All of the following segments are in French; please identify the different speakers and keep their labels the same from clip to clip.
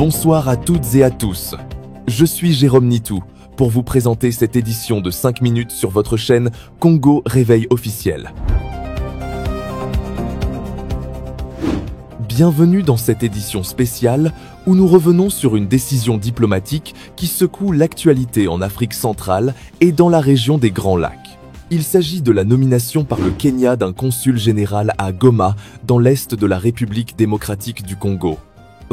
Speaker 1: Bonsoir à toutes et à tous. Je suis Jérôme Nitou pour vous présenter cette édition de 5 minutes sur votre chaîne Congo Réveil officiel. Bienvenue dans cette édition spéciale où nous revenons sur une décision diplomatique qui secoue l'actualité en Afrique centrale et dans la région des Grands Lacs. Il s'agit de la nomination par le Kenya d'un consul général à Goma, dans l'est de la République démocratique du Congo.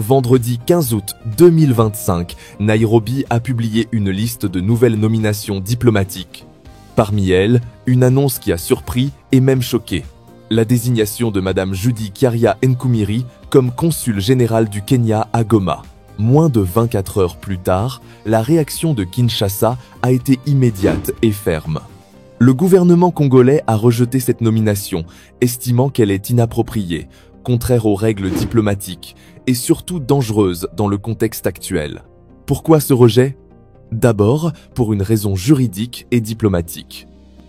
Speaker 1: Vendredi 15 août 2025, Nairobi a publié une liste de nouvelles nominations diplomatiques. Parmi elles, une annonce qui a surpris et même choqué. La désignation de Madame Judy Kiaria Nkumiri comme consul général du Kenya à Goma. Moins de 24 heures plus tard, la réaction de Kinshasa a été immédiate et ferme. Le gouvernement congolais a rejeté cette nomination, estimant qu'elle est inappropriée, contraire aux règles diplomatiques et surtout dangereuse dans le contexte actuel. Pourquoi ce rejet? D'abord, pour une raison juridique et diplomatique.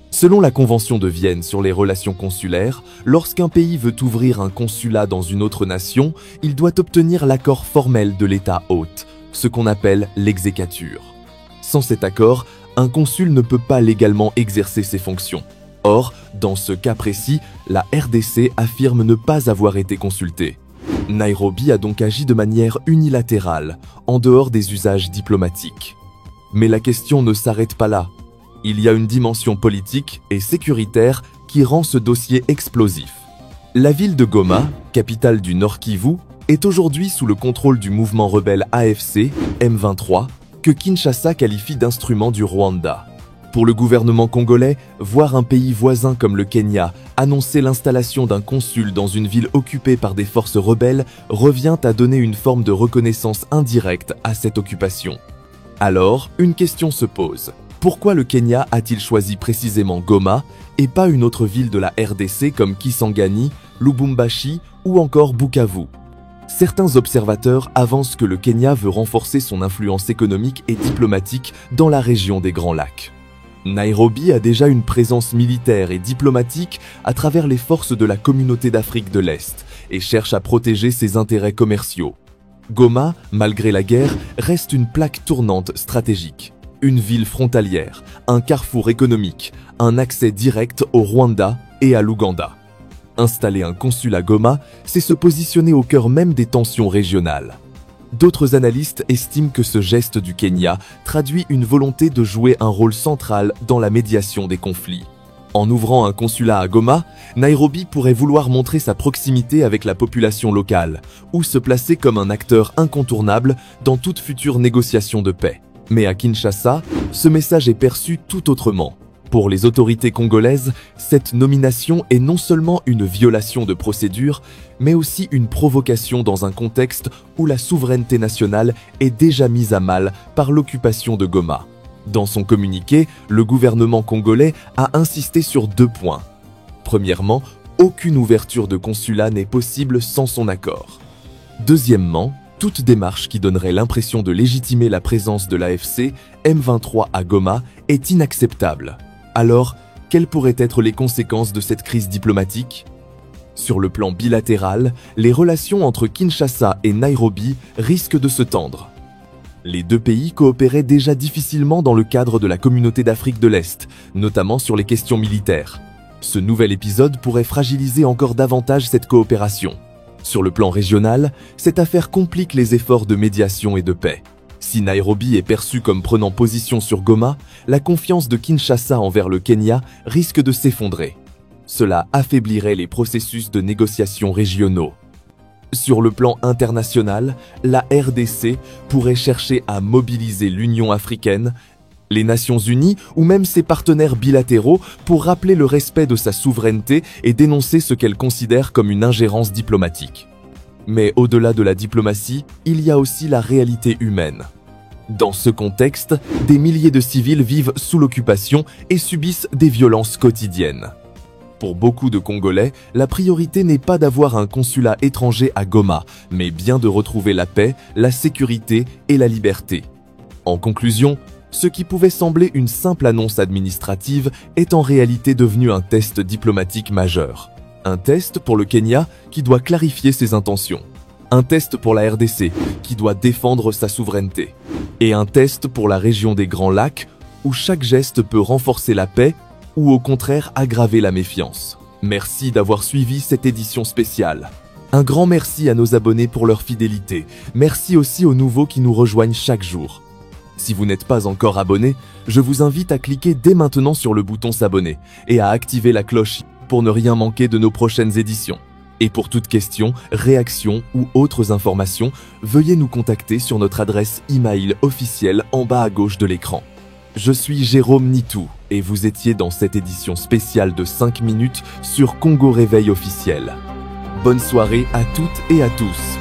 Speaker 1: Selon la Convention de Vienne sur les relations consulaires, lorsqu'un pays veut ouvrir un consulat dans une autre nation, il doit obtenir l'accord formel de l'État hôte, ce qu'on appelle l'exéquatur. Sans cet accord, un consul ne peut pas légalement exercer ses fonctions. Or, dans ce cas précis, la RDC affirme ne pas avoir été consultée. Nairobi a donc agi de manière unilatérale, en dehors des usages diplomatiques. Mais la question ne s'arrête pas là. Il y a une dimension politique et sécuritaire qui rend ce dossier explosif. La ville de Goma, capitale du Nord Kivu, est aujourd'hui sous le contrôle du mouvement rebelle AFC, M23, que Kinshasa qualifie d'instrument du Rwanda. Pour le gouvernement congolais, voir un pays voisin comme le Kenya annoncer l'installation d'un consul dans une ville occupée par des forces rebelles revient à donner une forme de reconnaissance indirecte à cette occupation. Alors, une question se pose. Pourquoi le Kenya a-t-il choisi précisément Goma et pas une autre ville de la RDC comme Kisangani, Lubumbashi ou encore Bukavu? Certains observateurs avancent que le Kenya veut renforcer son influence économique et diplomatique dans la région des Grands Lacs. Nairobi a déjà une présence militaire et diplomatique à travers les forces de la Communauté d'Afrique de l'Est et cherche à protéger ses intérêts commerciaux. Goma, malgré la guerre, reste une plaque tournante stratégique. Une ville frontalière, un carrefour économique, un accès direct au Rwanda et à l'Ouganda. Installer un consul à Goma, c'est se positionner au cœur même des tensions régionales. D'autres analystes estiment que ce geste du Kenya traduit une volonté de jouer un rôle central dans la médiation des conflits. En ouvrant un consulat à Goma, Nairobi pourrait vouloir montrer sa proximité avec la population locale ou se placer comme un acteur incontournable dans toute future négociation de paix. Mais à Kinshasa, ce message est perçu tout autrement. Pour les autorités congolaises, cette nomination est non seulement une violation de procédure, mais aussi une provocation dans un contexte où la souveraineté nationale est déjà mise à mal par l'occupation de Goma. Dans son communiqué, le gouvernement congolais a insisté sur 2 points. Premièrement, aucune ouverture de consulat n'est possible sans son accord. Deuxièmement, toute démarche qui donnerait l'impression de légitimer la présence de l'AFC M23 à Goma est inacceptable. Alors, quelles pourraient être les conséquences de cette crise diplomatique? Sur le plan bilatéral, les relations entre Kinshasa et Nairobi risquent de se tendre. Les 2 pays coopéraient déjà difficilement dans le cadre de la Communauté d'Afrique de l'Est, notamment sur les questions militaires. Ce nouvel épisode pourrait fragiliser encore davantage cette coopération. Sur le plan régional, cette affaire complique les efforts de médiation et de paix. Si Nairobi est perçu comme prenant position sur Goma, la confiance de Kinshasa envers le Kenya risque de s'effondrer. Cela affaiblirait les processus de négociation régionaux. Sur le plan international, la RDC pourrait chercher à mobiliser l'Union africaine, les Nations unies ou même ses partenaires bilatéraux pour rappeler le respect de sa souveraineté et dénoncer ce qu'elle considère comme une ingérence diplomatique. Mais au-delà de la diplomatie, il y a aussi la réalité humaine. Dans ce contexte, des milliers de civils vivent sous l'occupation et subissent des violences quotidiennes. Pour beaucoup de Congolais, la priorité n'est pas d'avoir un consulat étranger à Goma, mais bien de retrouver la paix, la sécurité et la liberté. En conclusion, ce qui pouvait sembler une simple annonce administrative est en réalité devenu un test diplomatique majeur. Un test pour le Kenya qui doit clarifier ses intentions. Un test pour la RDC, qui doit défendre sa souveraineté. Et un test pour la région des Grands Lacs, où chaque geste peut renforcer la paix ou au contraire aggraver la méfiance. Merci d'avoir suivi cette édition spéciale. Un grand merci à nos abonnés pour leur fidélité. Merci aussi aux nouveaux qui nous rejoignent chaque jour. Si vous n'êtes pas encore abonné, je vous invite à cliquer dès maintenant sur le bouton s'abonner et à activer la cloche pour ne rien manquer de nos prochaines éditions. Et pour toute question, réaction ou autres informations, veuillez nous contacter sur notre adresse email officielle en bas à gauche de l'écran. Je suis Jérôme Nitou et vous étiez dans cette édition spéciale de 5 minutes sur Congo Réveil officiel. Bonne soirée à toutes et à tous.